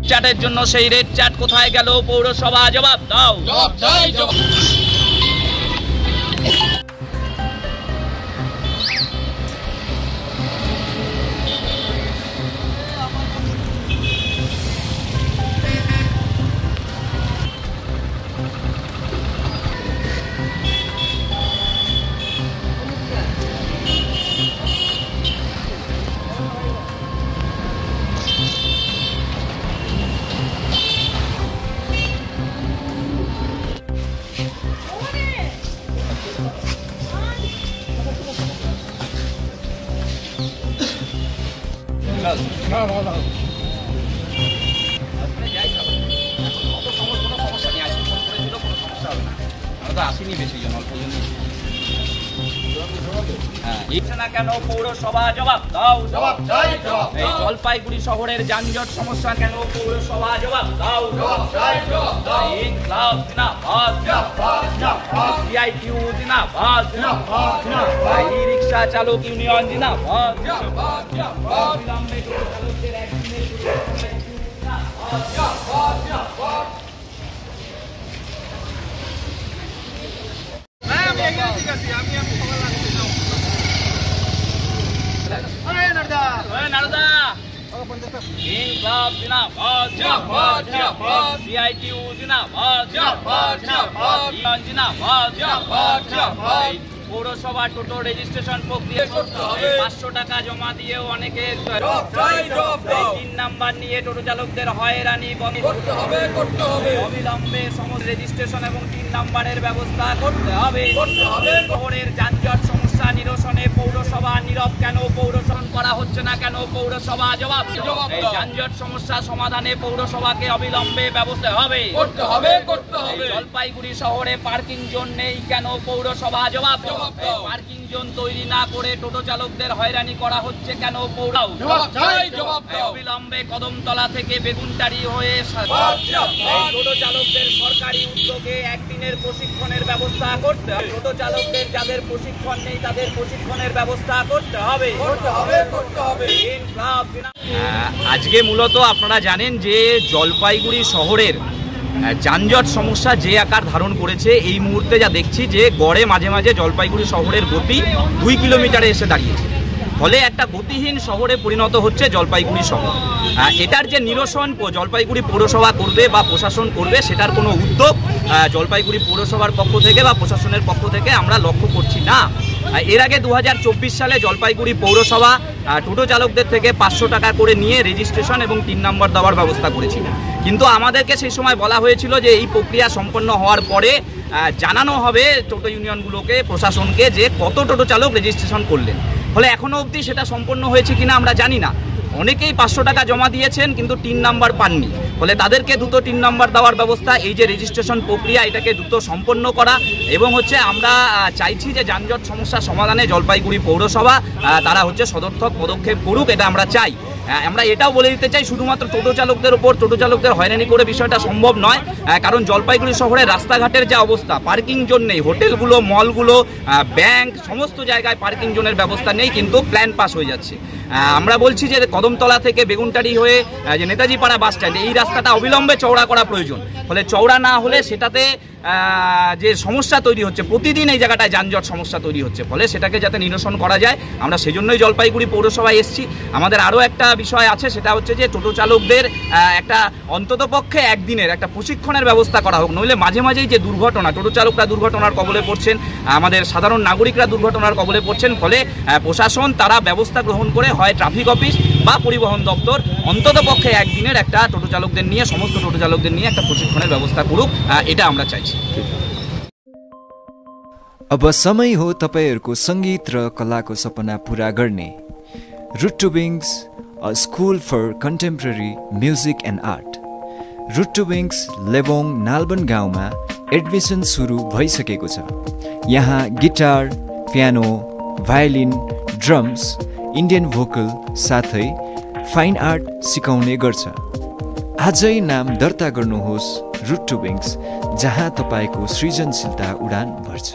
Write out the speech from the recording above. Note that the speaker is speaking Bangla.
চাটের জন্য সেই রেড চাট কোথায় গেল? পৌরসভা জবাব দাও। জবাব চাই, জবাব। আসেনি বেশি জন, অল্প জন। কেন? পৌরসভা জবাব দাও। জবাব চাই, জবাব। এই জলপাইগুড়ি শহরের যানজট সমস্যা কেন? পৌরসভা জবাব দাও। জবাব চাই, জবাব দাও। ইনকলাব জিন্দাবাদ, জিন্দাবাদ, জিন্দাবাদ। সিআইটিউ জিন্দাবাদ, জিন্দাবাদ, জিন্দাবাদ। ই রিক্সা চালক ইউনিয়ন জিন্দাবাদ, জিন্দাবাদ, জিন্দাবাদ। বিলম্বে টোটো চালকদের একদিনের জিন্দাবাদ, জিন্দাবাদ, জিন্দাবাদ। ইনকলাব জিন্দাবাদ, জিন্দাবাদ, জিন্দাবাদ। সিআইটিউ জিন্দাবাদ, জিন্দাবাদ, জিন্দাবাদ। ইউনিয়ন জিন্দাবাদ, জিন্দাবাদ, জিন্দাবাদ। পৌরসভা টোটো রেজিস্ট্রেশন প্রক্রিয়া করতে হবে। 500 টাকা জমা দিয়েও অনেকে জবাব চাই, জবাব দাও। 3 নাম্বার নিয়ে টোটো চালকদের হয়রানি বন্ধ করতে হবে, করতে হবে। অবিলম্বে সমস্ত রেজিস্ট্রেশন এবং 3 নাম্বারের ব্যবস্থা করতে হবে। করতে হবে। শহরের যানজট সমস্যা নিরসনে পৌরসভা নীরব কেন? পৌরসভা করা হচ্ছে না কেন? পৌরসভা জবাব জবাব এই দাও। যানজট সমস্যা সমাধানে পৌরসভাকে অবিলম্বে ব্যবস্থা হবে। করতে হবে, করতে হবে। এই জলপাইগুড়ি শহরে পার্কিং জোন নেই কেন? পৌরসভা জবাব জবাব দাও। পার্কিং জোন তৈরি না করে টোটো চালকদের হয়রানি করা হচ্ছে কেন? পৌরাও জবাব চাই, জবাব দাও। অবিলম্বে কদমতলা থেকে বেগুনটারি হয়ে জিন্দাবাদ। টোটো চালকদের সরকারি উদ্যোগে একদিনের প্রশিক্ষণের ব্যবস্থা করতে হবে। টোটো চালকদের যাদের প্রশিক্ষণ নেই তাদের প্রশিক্ষণের ব্যবস্থা করতে হবে। করতে হবে, করতে হবে। আজকে মূলত আপনারা জানেন যে জলপাইগুড়ি শহরের যানজট সমস্যা যে আকার ধারণ করেছে, এই মুহূর্তে যা দেখছি যে গড়ে মাঝে মাঝে জলপাইগুড়ি শহরের গতি 2 কিলোমিটারে এসে দাঁড়িয়েছে, ফলে একটা গতিহীন শহরে পরিণত হচ্ছে জলপাইগুড়ি শহর। এটার যে নিরসন জলপাইগুড়ি পৌরসভা করবে বা প্রশাসন করবে সেটার কোনো উদ্যোগ জলপাইগুড়ি পৌরসভার পক্ষ থেকে বা প্রশাসনের পক্ষ থেকে আমরা লক্ষ্য করছি না। এর আগে 2024 সালে জলপাইগুড়ি পৌরসভা টোটো চালকদের থেকে 500 টাকা করে নিয়ে রেজিস্ট্রেশন এবং 3 নম্বর দেওয়ার ব্যবস্থা করেছিল, কিন্তু আমাদেরকে সেই সময় বলা হয়েছিল যে এই প্রক্রিয়া সম্পন্ন হওয়ার পরে জানানো হবে টোটো ইউনিয়নগুলোকে, প্রশাসনকে, যে কত টোটো চালক রেজিস্ট্রেশন করলেন। ফলে এখনও অবধি সেটা সম্পন্ন হয়েছে কিনা আমরা জানি না। অনেকেই 500 টাকা জমা দিয়েছেন কিন্তু 3 নাম্বার পাননি, ফলে তাদেরকে দ্রুত 3 নাম্বার দেওয়ার ব্যবস্থা, এই যে রেজিস্ট্রেশন প্রক্রিয়া এটাকে দ্রুত সম্পন্ন করা, এবং আমরা চাইছি যে যানজট সমস্যা সমাধানে জলপাইগুড়ি পৌরসভা তারা সদর্থক পদক্ষেপ করুক, এটা আমরা চাই। আমরা এটাও বলে দিতে চাই শুধুমাত্র টোটো চালকদের উপর টোটো চালকদের হয়রানি করে বিষয়টা সম্ভব নয়, কারণ জলপাইগুড়ি শহরের রাস্তাঘাটের যে অবস্থা, পার্কিং জোন নেই, হোটেলগুলো, মলগুলো, ব্যাংক, সমস্ত জায়গায় পার্কিং জোনের ব্যবস্থা নেই, কিন্তু প্ল্যান পাস হয়ে যাচ্ছে। আমরা বলছি যে কদমতলা থেকে বেগুনটারি হয়ে যে নেতাজি পাড়া বাস স্ট্যান্ড, এই রাস্তাটা অবিলম্বে চওড়া করা প্রয়োজন। ফলে চওড়া না হলে সেটাতে যে সমস্যা তৈরি হচ্ছে, প্রতিদিন এই জায়গাটায় যানজট সমস্যা তৈরি হচ্ছে, ফলে সেটাকে যাতে নিরসন করা যায় আমরা সেজন্যই জলপাইগুড়ি পৌরসভায় এসেছি। আমাদের আরও একটা বিষয় আছে, সেটা হচ্ছে যে টোটো চালকদের একটা অন্ততপক্ষে একদিনের একটা প্রশিক্ষণের ব্যবস্থা করা হোক, নইলে মাঝে মাঝেই যে দুর্ঘটনা, টোটো চালকরা দুর্ঘটনার কবলে পড়ছেন, আমাদের সাধারণ নাগরিকরা দুর্ঘটনার কবলে পড়ছেন, ফলে প্রশাসন তারা ব্যবস্থা গ্রহণ করে হয় ট্রাফিক অফিস বা পরিবহন দপ্তর অন্ততপক্ষে একদিনের একটা টোটো চালকদের নিয়ে, সমস্ত টোটো চালকদের নিয়ে একটা प्रशिक्षणের ব্যবস্থা করুক, এটা আমরা চাইছি। अब समय हो तपाईहरुको संगीत र कलाको सपना पूरा गर्ने। Root to Wings, a school for contemporary music and art. Root to Wings Lebong Nalban गाउँमा एडमिसन सुरु भइसकेको छ। यहाँ guitar, piano, violin, drums, Indian vocal साथै फाइन आर्ट सिकाउने गर्छ। आजै नाम दर्ता गर्नुहोस् रुट टु विंग्स, जहाँ तपाईको सृजनशीलता उडान भर्छ।